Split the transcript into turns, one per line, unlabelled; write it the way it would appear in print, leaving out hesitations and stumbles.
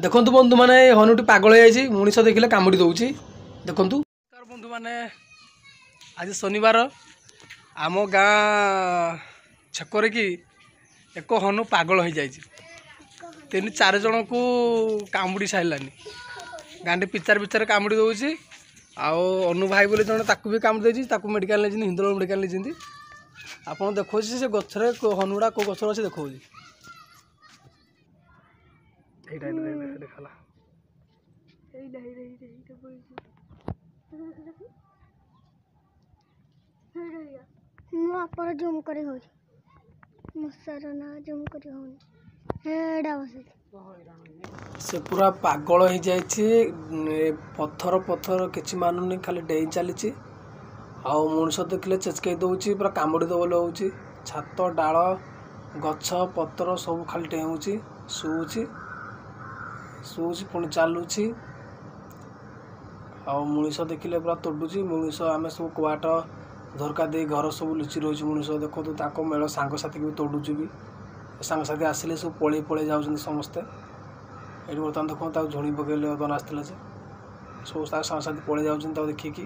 देखु बंधु मैंने हनुटी पागल हो मनीष देखिले कामुड़ी दौची देखु बंधु मैंने आज शनिवार आम गाँ छकरे कि एक हनु पागल हो जाए 3-4 जन को कामुड़ी सारानी गाँडे पिचार पिचार कामुड़ी दौची अनु भाई बोले जन ताकू भी कामुड़ी देती मेडिकल नहीं हिंदोल मेडिकल नहीं आप देखो से गचर हनुड़ा कौ गचर अच्छे देखो
जूम करी हो मशार ना जूम करी हो हेडा बस
से पूरा पागल हो जाए पत्थर पत्थर किसी मानुनी खाली डे चली मनुष्य देखिले चेचकई दौची पूरा कामुड़ी दबल हो छात डाल गछ पत्र सब खाली डेऊँची शुची शुची पुणी चलुची मनुष्य देखिले पूरा तोड़ुची मनुष्य आम सब कुआट झरका दे घर सब लुचि रही मनुष्य देखो मेल सांगसाथी भी तोड़ुची भी सांगसाथी आसिले सब पलि पलि जाऊँ समस्ते ये बर्तमान देखो झुणी पकड़े बदन आसला सब सांगसाथी पलि जाऊँ देखिकी